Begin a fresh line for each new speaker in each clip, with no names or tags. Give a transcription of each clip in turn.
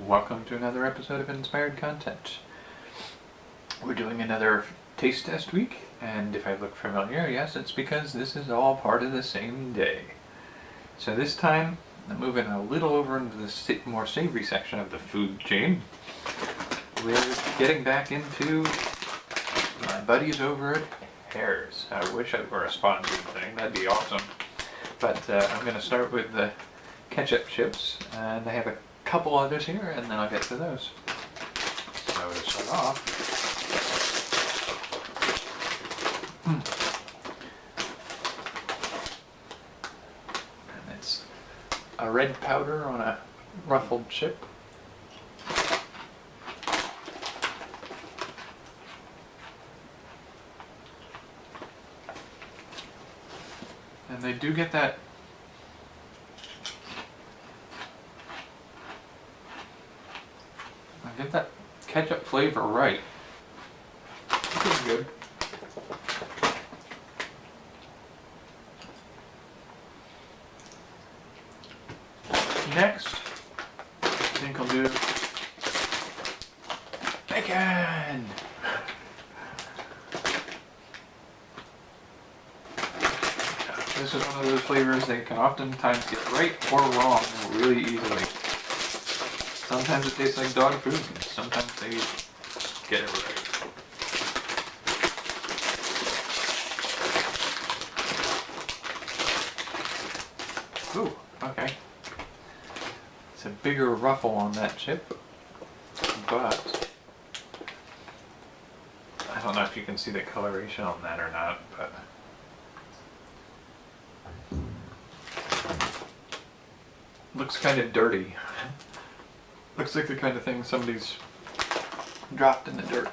Welcome to another episode of Inspired Content. We're doing another taste test week, and if I look familiar, yes, it's because this is all part of the same day. So this time, I'm moving a little over into the more savory section of the food chain. We're getting back into my buddies over at Herr's. I wish I were a sponsored thing, that'd be awesome. But I'm going to start with the ketchup chips, and I have a couple others here, and then I'll get to those. So to start off, and it's a red powder on a ruffled chip. And they do get that ketchup flavor right. Pretty good. Next, I think I'll do bacon. This is one of those flavors that can oftentimes get right or wrong really easily. Sometimes it tastes like dog food, and sometimes they get it right. Ooh, okay. It's a bigger ruffle on that chip, but I don't know if you can see the coloration on that or not, but looks kind of dirty. Looks like the kind of thing somebody's dropped in the dirt.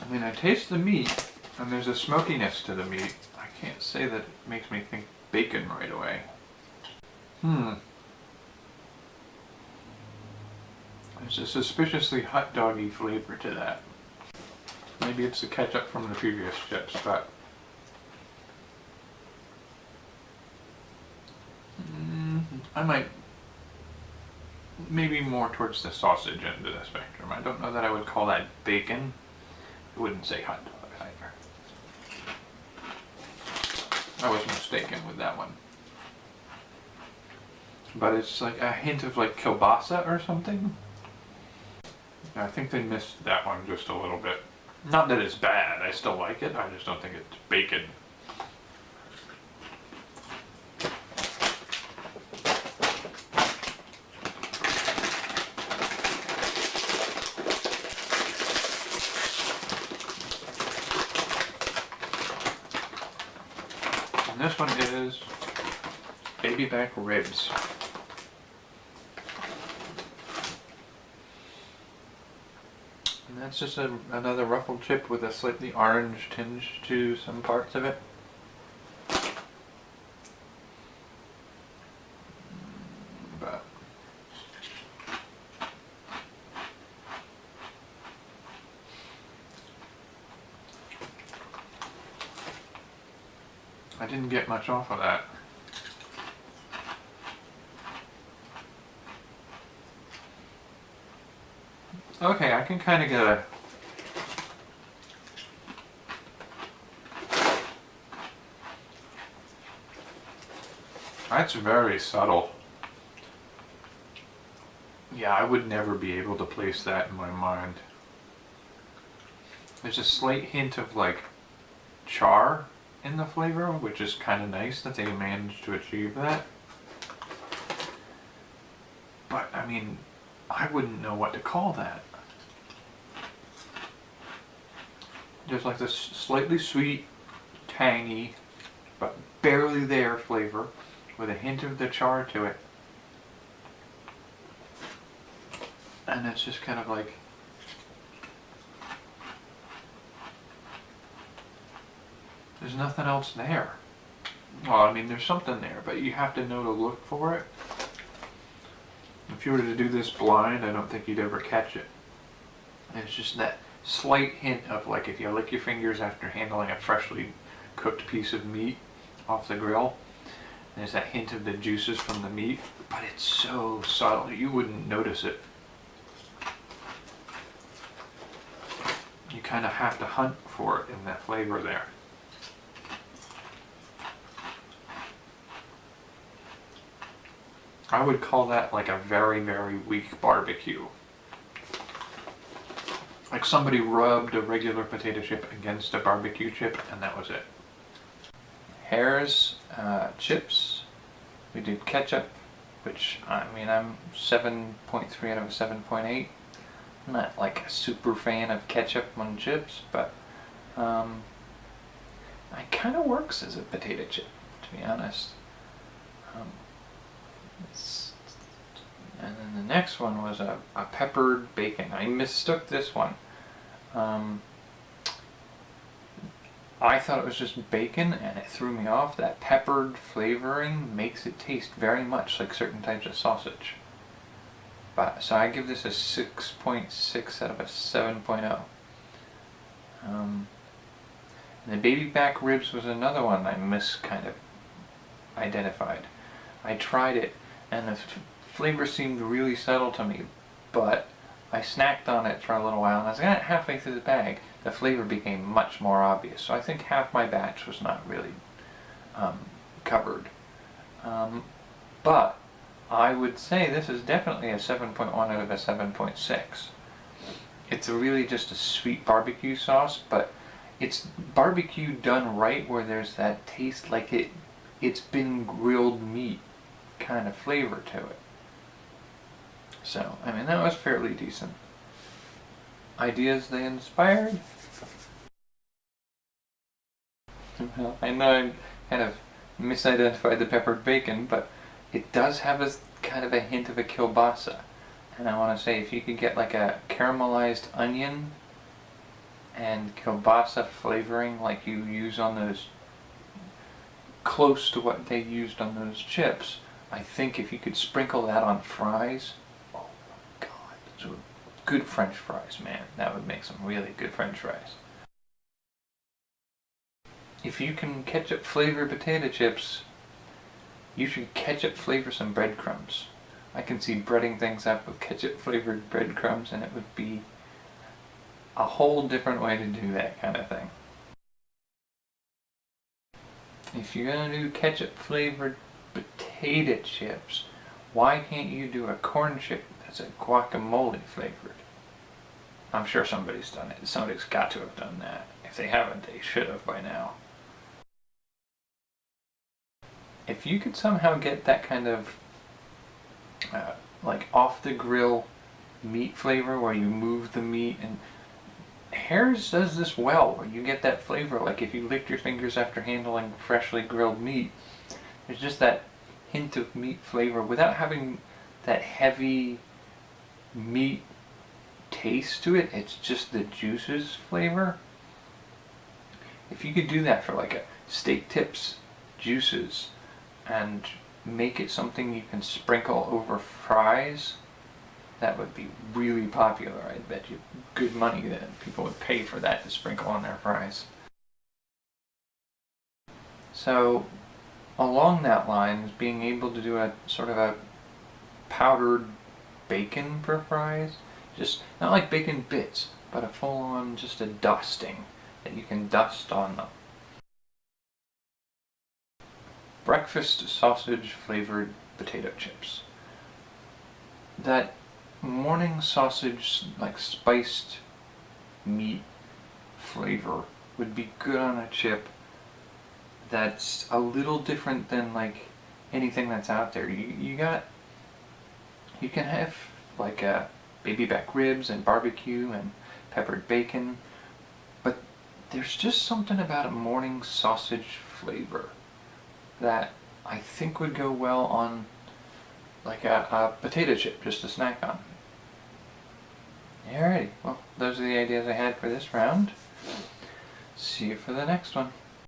I mean, I taste the meat, and there's a smokiness to the meat. I can't say that it makes me think bacon right away. There's a suspiciously hot doggy flavor to that. Maybe it's the ketchup from the previous chips, but I might maybe more towards the sausage end of the spectrum. I don't know that I would call that bacon. I wouldn't say hot dog either. I was mistaken with that one. But it's like a hint of like kielbasa or something. I think they missed that one just a little bit. Not that it's bad, I still like it, I just don't think it's bacon. And this one is Babyback ribs. And that's just another ruffled chip with a slightly orange tinge to some parts of it. But I didn't get much off of that. Okay, I can kind of get a that's very subtle. Yeah, I would never be able to place that in my mind. There's a slight hint of like char in the flavor, which is kind of nice that they managed to achieve that. But I mean, I wouldn't know what to call that. There's like this slightly sweet, tangy, but barely there flavor with a hint of the char to it. And it's just kind of like there's nothing else there. Well, I mean, there's something there, but you have to know to look for it. If you were to do this blind, I don't think you'd ever catch it. And it's just that slight hint of, like, if you lick your fingers after handling a freshly cooked piece of meat off the grill, there's that hint of the juices from the meat, but it's so subtle you wouldn't notice it. You kind of have to hunt for it in that flavor there. I would call that like a very, very weak barbecue. Like somebody rubbed a regular potato chip against a barbecue chip and that was it. Herr's chips. We did ketchup, which, I mean, I'm 7.3 out of a 7.8. I'm not like a super fan of ketchup on chips, but it kind of works as a potato chip, to be honest. And then the next one was a peppered bacon. I mistook this one. I thought it was just bacon and it threw me off. That peppered flavoring makes it taste very much like certain types of sausage. But so I give this a 6.6 out of a 7.0. And the baby back ribs was another one I kind of identified. I tried it and the flavor seemed really subtle to me, but I snacked on it for a little while and as I got halfway through the bag, the flavor became much more obvious. So I think half my batch was not really covered. But I would say this is definitely a 7.1 out of a 7.6. It's really just a sweet barbecue sauce, but it's barbecue done right where there's that taste like it's been grilled meat kind of flavor to it. So, I mean, that was fairly decent. Ideas they inspired? Well, I know I kind of misidentified the peppered bacon, but it does have a kind of a hint of a kielbasa. And I want to say if you could get like a caramelized onion and kielbasa flavoring like you use on those, close to what they used on those chips, I think if you could sprinkle that on fries, oh my god, those are good French fries, man. That would make some really good French fries. If you can ketchup flavor potato chips, you should ketchup flavor some breadcrumbs. I can see breading things up with ketchup flavored breadcrumbs and it would be a whole different way to do that kind of thing. If you're gonna do ketchup flavored potato chips, why can't you do a corn chip that's a guacamole flavored? I'm sure somebody's done it. Somebody's got to have done that. If they haven't, they should have by now. If you could somehow get that kind of like off the grill meat flavor where you move the meat, and Herr's does this well where you get that flavor like if you licked your fingers after handling freshly grilled meat, there's just that hint of meat flavor without having that heavy meat taste to it. It's just the juices flavor. If you could do that for like a steak tips juices and make it something you can sprinkle over fries, that would be really popular. I bet you good money that people would pay for that to sprinkle on their fries. So along that line, being able to do a sort of a powdered bacon for fries, just not like bacon bits, but a full-on just a dusting that you can dust on them. Breakfast sausage flavored potato chips. That morning sausage, like spiced meat flavor would be good on a chip that's a little different than like anything that's out there. You can have like a baby back ribs and barbecue and peppered bacon, but there's just something about a morning sausage flavor that I think would go well on like a potato chip, just to snack on. Alrighty, well, those are the ideas I had for this round. See you for the next one.